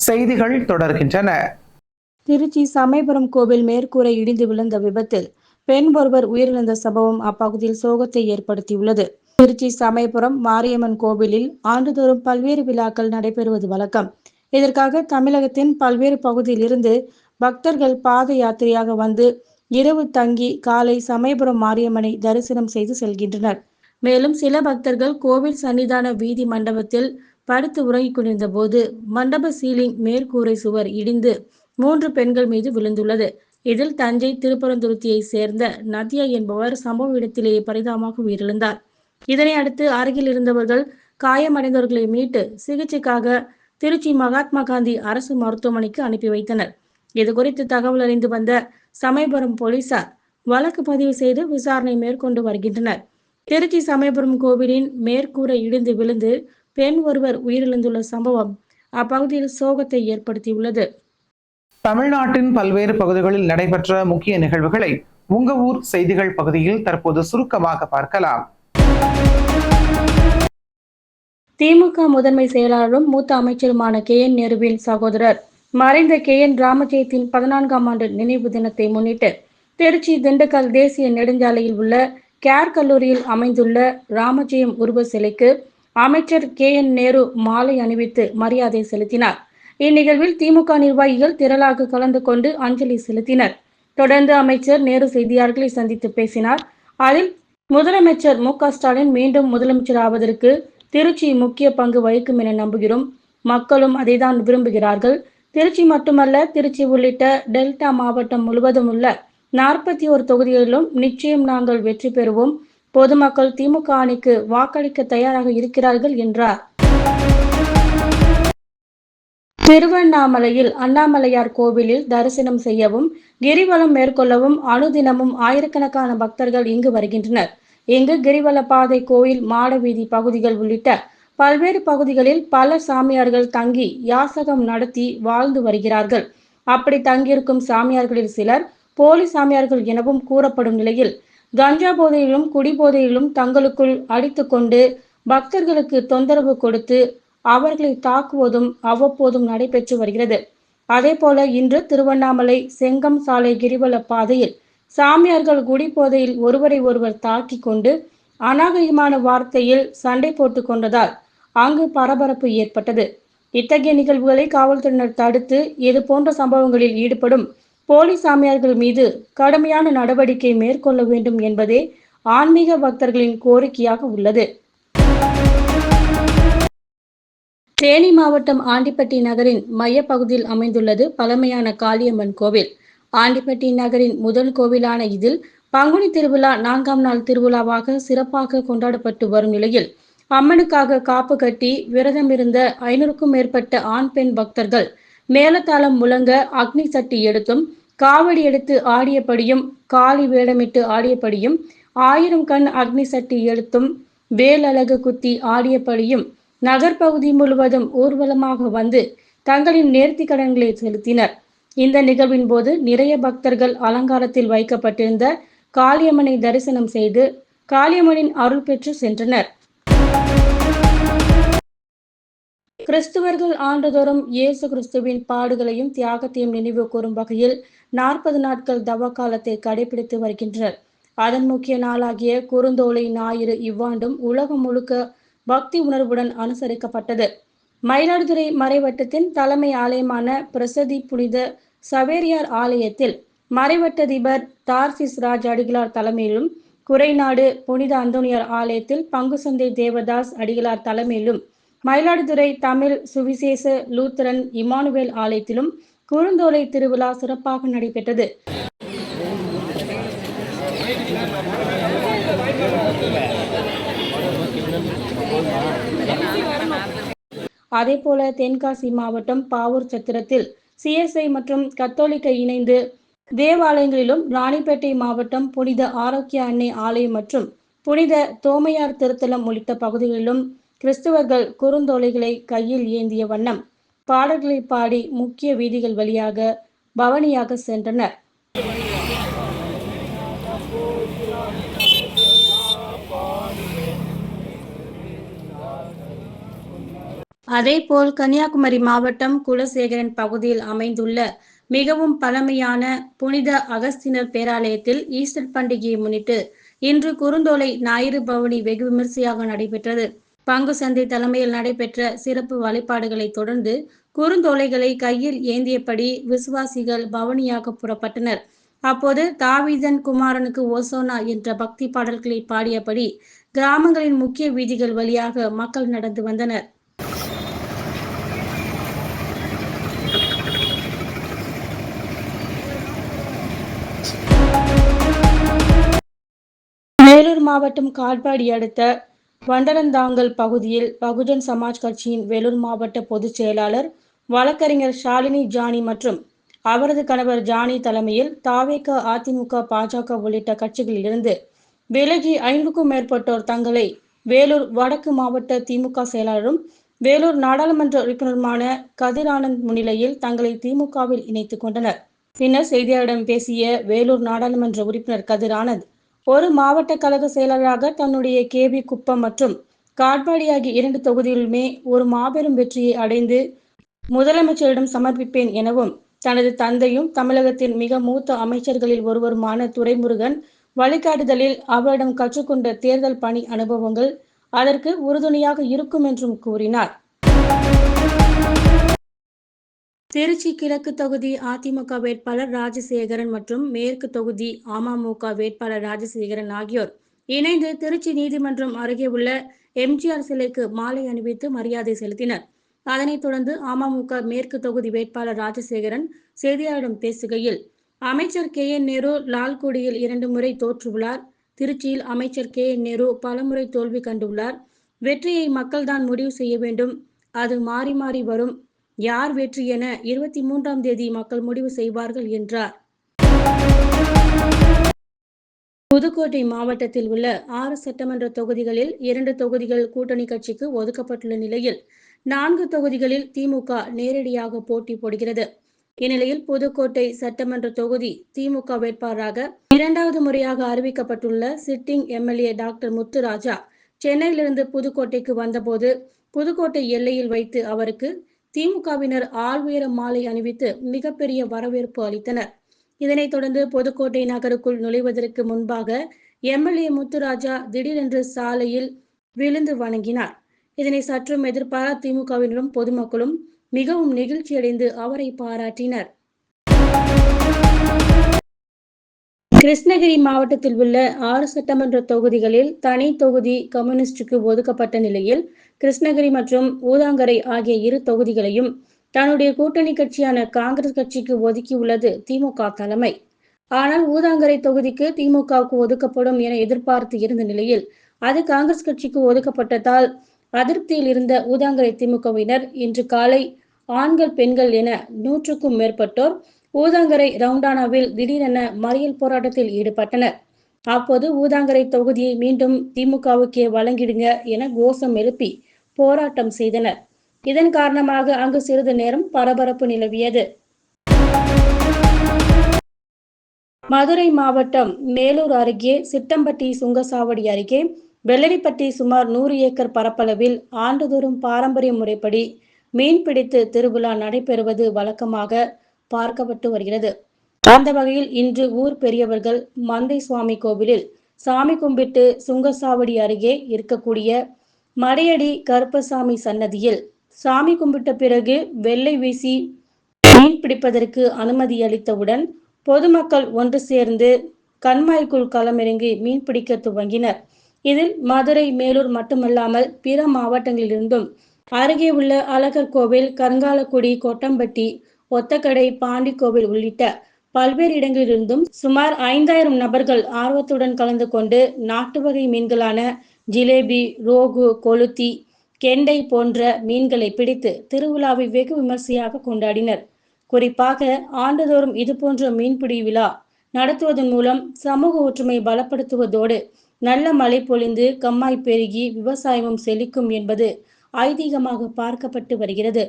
செய்திகள் தொடர்கின்றன. திருச்சி சமயபுரம் கோவில் மேற்கூரை இடிந்து விழுந்த விபத்தில் பெண் ஒருவர் உயிரிழந்த சம்பவம் அப்பகுதியில் சோகத்தை ஏற்படுத்தியுள்ளது. திருச்சி சமயபுரம் மாரியம்மன் கோவிலில் ஆண்டுதோறும் பல்வேறு விழாக்கள் நடைபெறுவது வழக்கம். இதற்காக தமிழகத்தின் பல்வேறு பகுதியில் இருந்து பக்தர்கள் பாத யாத்திரையாக வந்து இரவு தங்கி காலை சமயபுரம் மாரியம்மனை தரிசனம் செய்து செல்கின்றனர். மேலும் சில பக்தர்கள் கோவில் சன்னிதான வீதி மண்டபத்தில் படுத்து உறங்கிக் கொண்டிருந்த போது மண்டப சீலிங் மேற்கூரை சுவர் இடிந்து 3 பெண்கள் மீது விழுந்துள்ளது. இதில் தஞ்சை திருப்பரந்துருத்தியை சேர்ந்த நதியா என்பவர் சம்பவ இடத்திலேயே பரிதாபமாக உயிரிழந்தார். இதனை அடுத்து அருகில் இருந்தவர்கள் காயமடைந்தவர்களை மீட்டு சிகிச்சைக்காக திருச்சி மகாத்மா காந்தி அரசு மருத்துவமனைக்கு அனுப்பி வைத்தனர். இதுகுறித்து தகவல் அறிந்து வந்த சமயபுரம் போலீசார் வழக்கு பதிவு செய்து விசாரணை மேற்கொண்டு வருகின்றனர். திருச்சி சமயபுரம் கோவிலின் மேற்கூரை இடிந்து விழுந்து பெண் ஒருவர் உயிரிழந்துள்ள சம்பவம் அப்பகுதியில் சோகத்தை ஏற்படுத்தியுள்ளது. தமிழ்நாட்டின் பல்வேறு பகுதிகளில் நடைபெற்ற முக்கிய நிகழ்வுகளை உங்க ஊர் செய்திகள் பகுதியில் தற்போது சுருக்கமாக பார்க்கலாம். திமுக முதன்மை செயலாளரும் மூத்த அமைச்சருமான KN நேருவின் சகோதரர் மறைந்த KN ராமஜெயத்தின் 14ஆம் ஆண்டு நினைவு தினத்தை முன்னிட்டு திருச்சி திண்டுக்கல் தேசிய நெடுஞ்சாலையில் உள்ள கேர் கல்லூரியில் அமைந்துள்ள ராமஜெயம் உருவ சிலைக்கு அமைச்சர் KN நேரு மாலை அணிவித்து மரியாதை செலுத்தினார். இந்நிகழ்வில் திமுக நிர்வாகிகள் திரளாக கலந்து கொண்டு அஞ்சலி செலுத்தினர். தொடர்ந்து அமைச்சர் நேரு செய்தியாளர்களை சந்தித்து பேசினார். அதில் முதலமைச்சர் MK ஸ்டாலின் மீண்டும் முதலமைச்சர் ஆவதற்கு திருச்சி முக்கிய பங்கு வகிக்கும் என நம்புகிறோம். மக்களும் அதைதான் விரும்புகிறார்கள். திருச்சி மட்டுமல்ல, திருச்சி உள்ளிட்ட டெல்டா மாவட்டம் முழுவதும் உள்ள 41 தொகுதிகளிலும் நிச்சயம் நாங்கள் வெற்றி பெறுவோம். பொதுமக்கள் திமுக அணிக்கு வாக்களிக்க தயாராக இருக்கிறார்கள் என்றார். திருவண்ணாமலையில் அண்ணாமலையார் கோவிலில் தரிசனம் செய்யவும் கிரிவலம் மேற்கொள்ளவும் அனுதினமும் ஆயிரக்கணக்கான பக்தர்கள் இங்கு வருகின்றனர். இங்கு கிரிவல பாதை, கோயில், மாடவீதி பகுதிகள் உள்ளிட்ட பல்வேறு பகுதிகளில் பல சாமியார்கள் தங்கி யாசகம் நடத்தி வாழ்ந்து வருகிறார்கள். அப்படி தங்கியிருக்கும் சாமியார்களில் சிலர் போலி சாமியார்கள் எனவும் கூறப்படும் நிலையில் கஞ்சா போதையிலும் குடிபோதையிலும் தங்களுக்குள் அடித்து கொண்டு பக்தர்களுக்கு தொந்தரவு கொடுத்து அவர்களை தாக்குவதும் அவ்வப்போதும் நடைபெற்று வருகிறது. அதேபோல இன்று திருவண்ணாமலை செங்கம் சாலை கிரிவல பாதையில் சாமியார்கள் குடிபோதையில் ஒருவரை ஒருவர் தாக்கி கொண்டு அநாகரிகமான வார்த்தையில் சண்டை போட்டு கொண்டதால் அங்கு பரபரப்பு ஏற்பட்டது. இத்தகைய நிகழ்வுகளை காவல்துறையினர் தடுத்து இது போன்ற சம்பவங்களில் ஈடுபடும் போலி சாமியார்கள் மீது கடுமையான நடவடிக்கை மேற்கொள்ள வேண்டும் என்பதே ஆன்மீக பக்தர்களின் கோரிக்கையாக உள்ளது. தேனி மாவட்டம் ஆண்டிப்பட்டி நகரின் மையப்பகுதியில் அமைந்துள்ளது பழமையான காளியம்மன் கோவில். ஆண்டிப்பட்டி நகரின் முதல் கோவிலான இதில் பங்குனி திருவிழா 4ஆம் நாள் திருவிழாவாக சிறப்பாக கொண்டாடப்பட்டு வரும் நிலையில் அம்மனுக்காக காப்பு கட்டி விரதம் இருந்த 500க்கும் மேற்பட்ட ஆண் பெண் பக்தர்கள் மேலதாளம் முழங்க அக்னி சட்டி எடுத்தும் காவடி எடுத்து ஆடியபடியும் காளி வேடமிட்டு ஆடியபடியும் 1000 கண் அக்னி சட்டி எடுத்தும் வேலழகு குத்தி ஆடியபடியும் நகர்பகுதி முழுவதும் ஊர்வலமாக வந்து தங்களின் நேர்த்தி கடன்களை செலுத்தினர். இந்த நிகழ்வின் போது நிறைய பக்தர்கள் அலங்காரத்தில் வைக்கப்பட்டிருந்த காளியம்மனை தரிசனம் செய்து காளியம்மனின் அருள் பெற்று சென்றனர். கிறிஸ்துவர்கள் ஆண்டுதோறும் இயேசு கிறிஸ்துவின் பாடுகளையும் தியாகத்தையும் நினைவு கூறும் வகையில் 40 நாட்கள் தவ காலத்தை கடைபிடித்து வருகின்றனர். அதன் முக்கிய நாளாகிய குறுந்தோலை ஞாயிறு இவ்வாண்டும் உலகம் முழுக்க பக்தி உணர்வுடன் அனுசரிக்கப்பட்டது. மயிலாடுதுறை மறைவட்டத்தின் தலைமை ஆலயமான பிரசித்தி புனித சவேரியார் ஆலயத்தில் மறைவட்ட அதிபர் தார்சிஸ் ராஜ் அடிகளார் தலைமையிலும், குறைநாடு புனித அந்தோனியார் ஆலயத்தில் பங்குசந்தை தேவதாஸ் அடிகளார் தலைமையிலும், மயிலாடுதுறை தமிழ் சுவிசேஷ லூத்தரன் இமானுவேல் ஆலயத்திலும் குறுந்தோலை திருவிழா சிறப்பாக நடைபெற்றது. அதேபோல தென்காசி மாவட்டம் பாவூர் சத்திரத்தில் CSI மற்றும் கத்தோலிக்க இணைந்து தேவாலயங்களிலும், ராணிப்பேட்டை மாவட்டம் புனித ஆரோக்கிய அன்னை ஆலயம் மற்றும் புனித தோமையார் திருத்தலம் உள்ளிட்ட பகுதிகளிலும் கிறிஸ்துவர்கள் குறுந்தோலைகளை கையில் ஏந்திய வண்ணம் பாடல்களை பாடி முக்கிய வீதிகள் வழியாக பவனியாக சென்றனர். அதேபோல் கன்னியாகுமரி மாவட்டம் குலசேகரன் பகுதியில் அமைந்துள்ள மிகவும் பழமையான புனித அகஸ்தினர் பேராலயத்தில் ஈஸ்டர் பண்டிகையை முன்னிட்டு இன்று குறுந்தோலை ஞாயிறு பவனி வெகு விமரிசையாக நடைபெற்றது. பங்கு சந்தை தலைமையில் நடைபெற்ற சிறப்பு வழிபாடுகளை தொடர்ந்து குறுந்தோலைகளை கையில் ஏந்தியபடி விசுவாசிகள் பவனியாக புறப்பட்டனர். அப்போது தாவீதன் குமாரனுக்கு ஓசோனா என்ற பக்தி பாடல்களை பாடியபடி கிராமங்களின் முக்கிய வீதிகள் வழியாக மக்கள் நடந்து வந்தனர். வேலூர் மாவட்டம் காட்பாடி அடுத்த வண்டரந்தாங்கல் பகுதியில் பகுஜன் சமாஜ் கட்சியின் வேலூர் மாவட்ட பொதுச் செயலாளர் வழக்கறிஞர் ஷாலினி ஜானி மற்றும் அவரது கணவர் ஜானி தலைமையில் தவேக, அதிமுக, பாஜக உள்ளிட்ட கட்சிகளில் இருந்து விலகி 5க்கும் மேற்பட்டோர் தங்களை வேலூர் வடக்கு மாவட்ட திமுக செயலாளரும் வேலூர் நாடாளுமன்ற உறுப்பினருமான கதிர் ஆனந்த் முன்னிலையில் தங்களை திமுகவில் இணைத்துக் கொண்டனர். பின்னர் செய்தியாளர்களிடம் பேசிய வேலூர் நாடாளுமன்ற உறுப்பினர் கதிர் ஆனந்த், ஒரு மாவட்ட கழக செயலாளராக தன்னுடைய கேபி குப்பம் மற்றும் காட்பாடி ஆகிய 2 தொகுதிகளிலுமே ஒரு மாபெரும் வெற்றியை அடைந்து முதலமைச்சரிடம் சமர்ப்பிப்பேன் எனவும், தனது தந்தையும் தமிழகத்தின் மிக மூத்த அமைச்சர்களில் ஒருவருமான துரைமுருகன் வழிகாட்டுதலில் அவரிடம் கற்றுக்கொண்ட தேர்தல் பணி அனுபவங்கள் அதற்கு உறுதுணையாக இருக்கும் என்றும் கூறினார். திருச்சி கிழக்கு தொகுதி அதிமுக வேட்பாளர் ராஜசேகரன் மற்றும் மேற்கு தொகுதி அமமுக வேட்பாளர் ராஜசேகரன் ஆகியோர் இணைந்து திருச்சி நீதிமன்றம் அருகே உள்ள எம்ஜிஆர் சிலைக்கு மாலை அணிவித்து மரியாதை செலுத்தினர். அதனைத் தொடர்ந்து அமமுக மேற்கு தொகுதி வேட்பாளர் ராஜசேகரன் செய்தியாளர்களிடம் பேசுகையில், அமைச்சர் KN நேரு லால்குடியில் 2 முறை தோற்றுள்ளார். திருச்சியில் அமைச்சர் KN நேரு பலமுறை தோல்வி கண்டுள்ளார். வெற்றியை மக்கள்தான் முடிவு செய்ய வேண்டும். அது மாறி மாறி வரும். யார் வெற்றி என 23ஆம் தேதி மக்கள் முடிவு செய்வார்கள் என்றார். புதுக்கோட்டை மாவட்டத்தில் உள்ள 6 சட்டமன்ற தொகுதிகளில் 2 தொகுதிகள் கூட்டணி கட்சிக்கு ஒதுக்கப்பட்டுள்ள நிலையில் 4 தொகுதிகளில் திமுக நேரடியாக போட்டி போடுகிறது. இந்நிலையில் புதுக்கோட்டை சட்டமன்ற தொகுதி திமுக வேட்பாளராக 2வது முறையாக அறிவிக்கப்பட்டுள்ள சிட்டிங் MLA டாக்டர் முத்துராஜா சென்னையிலிருந்து புதுக்கோட்டைக்கு வந்தபோது புதுக்கோட்டை எல்லையில் வைத்து அவருக்கு திமுகவினர் ஆள்உயர மாலை அணிவித்து மிகப்பெரிய வரவேற்பு அளித்தனர். இதனைத் தொடர்ந்து புதுக்கோட்டை நகருக்குள் நுழைவதற்கு முன்பாக MLA முத்துராஜா திடீரென்று சாலையில் விழுந்து வணங்கினார். இதனை சற்றும் எதிர்பாராத திமுகவினரும் பொதுமக்களும் மிகவும் நெகிழ்ச்சியடைந்து அவரை பாராட்டினர். கிருஷ்ணகிரி மாவட்டத்தில் உள்ள 6 சட்டமன்ற தொகுதிகளில் தனி தொகுதி கம்யூனிஸ்டுக்கு ஒதுக்கப்பட்ட நிலையில் கிருஷ்ணகிரி மற்றும் ஊதாங்கரை ஆகிய 2 தொகுதிகளையும் தன்னுடைய கூட்டணி கட்சியான காங்கிரஸ் கட்சிக்கு ஒதுக்கியுள்ளது திமுக தலைமை. ஆனால் ஊதாங்கரை தொகுதிக்கு திமுகவுக்கு ஒதுக்கப்படும் என எதிர்பார்த்து இருந்த நிலையில் அது காங்கிரஸ் கட்சிக்கு ஒதுக்கப்பட்டதால் அதிருப்தியில் இருந்த ஊதாங்கரை திமுகவினர் இன்று காலை ஆண்கள் பெண்கள் என 100க்கும் மேற்பட்டோர் ஊதாங்கரை ரவுண்டானாவில் திடீரென மறியல் போராட்டத்தில் ஈடுபட்டனர். அப்போது ஊதாங்கரை தொகுதியை மீண்டும் திமுகவுக்கே வழங்கிடுங்க என கோஷம் எழுப்பி போராட்டம் செய்தனர். இதன் காரணமாக அங்கு சிறிது நேரம் பரபரப்பு நிலவியது. மதுரை மாவட்டம் மேலூர் அருகே சிட்டம்பட்டி சுங்கசாவடி அருகே வெள்ளரிப்பட்டி சுமார் 100 ஏக்கர் பரப்பளவில் ஆண்டுதோறும் பாரம்பரிய முறைப்படி மீன்பிடித்து திருவிழா நடைபெறுவது வழக்கமாக பார்க்கப்பட்டு வருகிறது. அந்த வகையில் இன்று ஊர் பெரியவர்கள் மந்தை சுவாமி கோவிலில் சாமி கும்பிட்டு சுங்கசாவடி அருகே இருக்கக்கூடிய மடையடி கருப்பசாமி சன்னதியில் சாமி கும்பிட்ட பிறகு வெள்ளை வீசி மீன் பிடிப்பதற்கு அனுமதி அளித்தவுடன் பொதுமக்கள் ஒன்று சேர்ந்து கண்மாய்க்குள் களமிறங்கி மீன் பிடிக்க துவங்கினர். இதில் மதுரை, மேலூர் மட்டுமல்லாமல் பிற மாவட்டங்களிலிருந்தும் அருகே உள்ள அழகர் கோவில், கருங்காலக்குடி, கொட்டம்பட்டி, ஒத்தக்கடை, பாண்டிக்கோவில் உள்ளிட்ட பல்வேறு இடங்களிலிருந்தும் சுமார் 5000 நபர்கள் ஆர்வத்துடன் கலந்து கொண்டு நாட்டு வகை மீன்களான ஜிலேபி, ரோகு, கொளுத்தி, கெண்டை போன்ற மீன்களை பிடித்து திருவிழாவை வெகு விமர்சையாக கொண்டாடினர். குறிப்பாக ஆண்டுதோறும் இதுபோன்ற மீன்பிடி விழா நடத்துவதன் மூலம் சமூக ஒற்றுமை பலப்படுத்துவதோடு நல்ல மழை பொழிந்து கம்மாய் பெருகி விவசாயமும் செழிக்கும் என்பது ஐதீகமாக பார்க்கப்பட்டு வருகிறது.